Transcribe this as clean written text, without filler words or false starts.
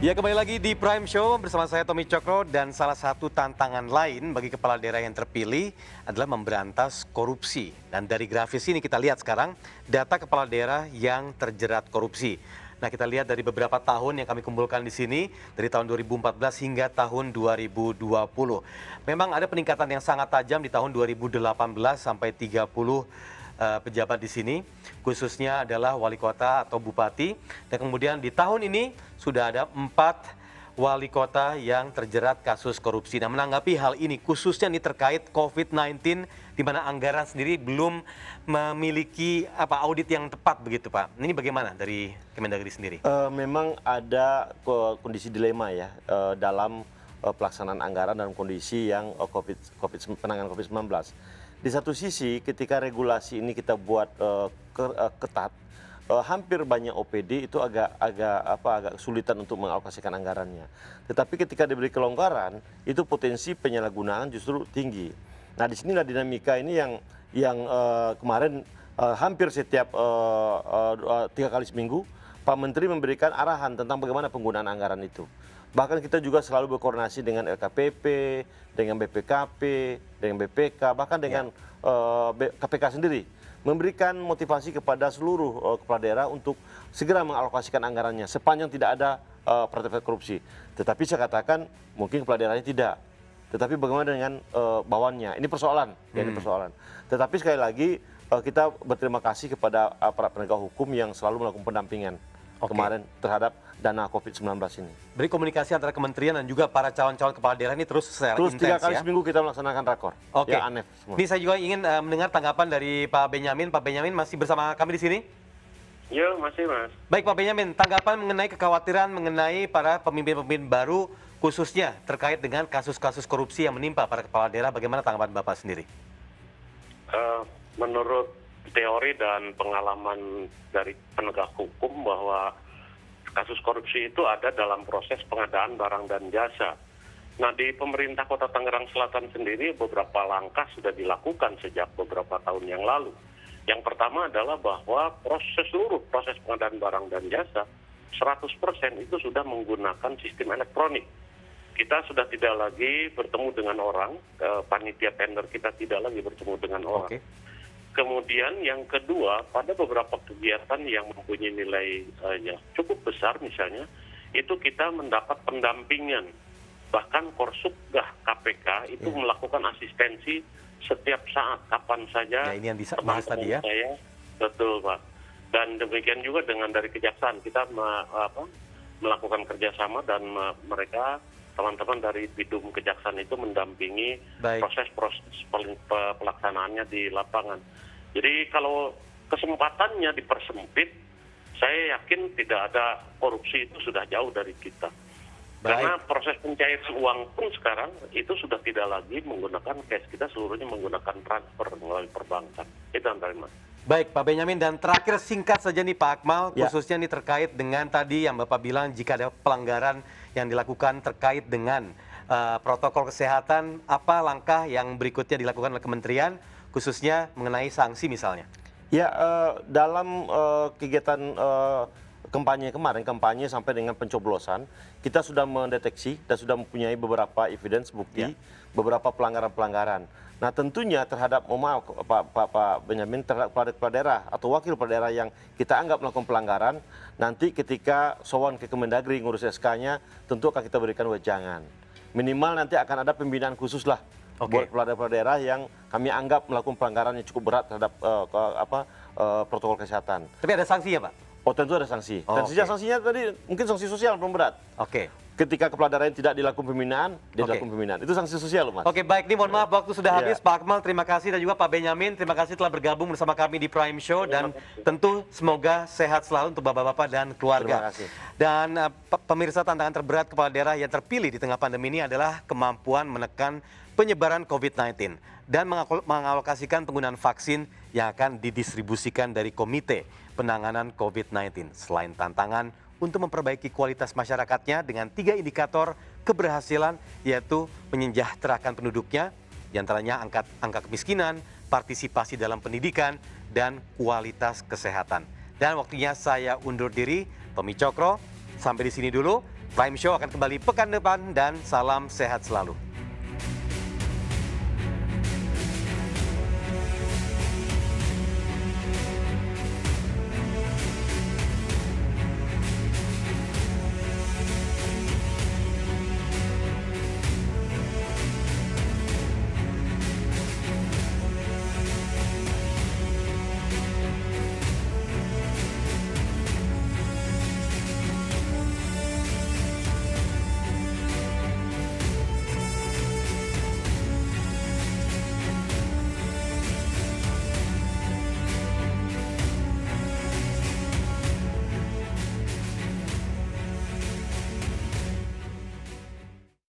Ya, kembali lagi di Prime Show bersama saya Tommy Cokro, dan salah satu tantangan lain bagi kepala daerah yang terpilih adalah memberantas korupsi. Dan dari grafis ini kita lihat sekarang data kepala daerah yang terjerat korupsi. Nah, kita lihat dari beberapa tahun yang kami kumpulkan di sini dari tahun 2014 hingga tahun 2020. Memang ada peningkatan yang sangat tajam di tahun 2018 sampai 30 pejabat di sini, khususnya adalah wali kota atau bupati. Dan kemudian di tahun ini sudah ada 4 wali kota yang terjerat kasus korupsi. Nah, menanggapi hal ini, khususnya ini terkait COVID-19, di mana anggaran sendiri belum memiliki audit yang tepat begitu, Pak. Ini bagaimana dari Kemendagri sendiri? Memang ada kondisi dilema ya dalam pelaksanaan anggaran dalam kondisi yang penanganan COVID-19. Di satu sisi, ketika regulasi ini kita buat ketat, hampir banyak OPD itu agak kesulitan untuk mengalokasikan anggarannya. Tetapi ketika diberi kelonggaran, itu potensi penyalahgunaan justru tinggi. Nah, disinilah dinamika ini yang kemarin hampir setiap 3 kali seminggu Pak Menteri memberikan arahan tentang bagaimana penggunaan anggaran itu. Bahkan kita juga selalu berkoordinasi dengan LKPP, dengan BPKP, dengan BPK, bahkan dengan KPK sendiri. Memberikan motivasi kepada seluruh kepala daerah untuk segera mengalokasikan anggarannya sepanjang tidak ada praktek korupsi. Tetapi saya katakan mungkin kepala daerahnya tidak. Tetapi bagaimana dengan bawahannya? Ini persoalan. Ya, ini persoalan. Tetapi sekali lagi kita berterima kasih kepada aparat penegak hukum yang selalu melakukan pendampingan kemarin terhadap dana COVID-19 ini. Beri komunikasi antara kementerian dan juga para calon-calon kepala daerah ini terus secara intens, 3 kali seminggu kita melaksanakan rakor. Oke. Ya, ANEF semua. Ini saya juga ingin mendengar tanggapan dari Pak Benyamin. Pak Benyamin masih bersama kami di sini? Ya, masih, Mas. Baik, Pak Benyamin, tanggapan mengenai kekhawatiran mengenai para pemimpin-pemimpin baru, khususnya terkait dengan kasus-kasus korupsi yang menimpa para kepala daerah, bagaimana tanggapan Bapak sendiri? Menurut teori dan pengalaman dari penegak hukum bahwa kasus korupsi itu ada dalam proses pengadaan barang dan jasa. Nah, di pemerintah Kota Tangerang Selatan sendiri beberapa langkah sudah dilakukan sejak beberapa tahun yang lalu. Yang pertama adalah bahwa seluruh proses pengadaan barang dan jasa 100% itu sudah menggunakan sistem elektronik. Kita sudah tidak lagi bertemu dengan orang, panitia tender kita tidak lagi bertemu dengan orang. Kemudian yang kedua, pada beberapa kegiatan yang mempunyai nilai cukup besar misalnya, itu kita mendapat pendampingan. Bahkan Korsubgah KPK itu melakukan asistensi setiap saat, kapan saja. Ya, ini yang dibahas tadi ya? Saya, betul, Pak. Dan demikian juga dengan dari Kejaksaan, kita melakukan kerjasama dan mereka, teman-teman dari Bidum Kejaksaan itu mendampingi proses pelaksanaannya di lapangan. Jadi kalau kesempatannya dipersempit, saya yakin tidak ada korupsi itu sudah jauh dari kita. Karena proses pencairan uang pun sekarang itu sudah tidak lagi menggunakan cash, kita seluruhnya menggunakan transfer melalui perbankan. Itu antara Mas. Baik, Pak Benyamin, dan terakhir singkat saja nih Pak Akmal, khususnya nih terkait dengan tadi yang Bapak bilang jika ada pelanggaran yang dilakukan terkait dengan protokol kesehatan, apa langkah yang berikutnya dilakukan oleh kementerian, khususnya mengenai sanksi misalnya? Ya, dalam kegiatan kampanye kemarin, kampanye sampai dengan pencoblosan, kita sudah mendeteksi dan sudah mempunyai beberapa evidence bukti, beberapa pelanggaran-pelanggaran. Nah, tentunya terhadap Pak Benyamin, terhadap kepala daerah atau wakil kepala daerah yang kita anggap melakukan pelanggaran, nanti ketika sowan ke Kemendagri ngurus SK-nya, tentu akan kita berikan wejangan. Minimal nanti akan ada pembinaan khusus lah buat kepala daerah yang kami anggap melakukan pelanggaran yang cukup berat terhadap protokol kesehatan. Tapi ada sanksinya, Pak? Oh, tentu ada sanksi. Dan sanksinya tadi mungkin sanksi sosial belum berat. Ketika kepala daerah yang tidak dilakukan pembinaan, dia dilakukan pembinaan. Itu sanksi sosial, Mas. Oke, baik. Ini mohon maaf waktu sudah habis. Pak Akmal, terima kasih. Dan juga Pak Benyamin, terima kasih telah bergabung bersama kami di Prime Show. Dan tentu semoga sehat selalu untuk Bapak-Bapak dan keluarga. Terima kasih. Dan pemirsa, tantangan terberat kepala daerah yang terpilih di tengah pandemi ini adalah kemampuan menekan penyebaran COVID-19 dan mengalokasikan penggunaan vaksin yang akan didistribusikan dari Komite Penanganan COVID-19. Selain tantangan untuk memperbaiki kualitas masyarakatnya dengan 3 indikator keberhasilan, yaitu menyejahterakan penduduknya, diantaranya angka kemiskinan, partisipasi dalam pendidikan, dan kualitas kesehatan. Dan waktunya saya undur diri, Tommy Cokro. Sampai di sini dulu. Prime Show akan kembali pekan depan dan salam sehat selalu.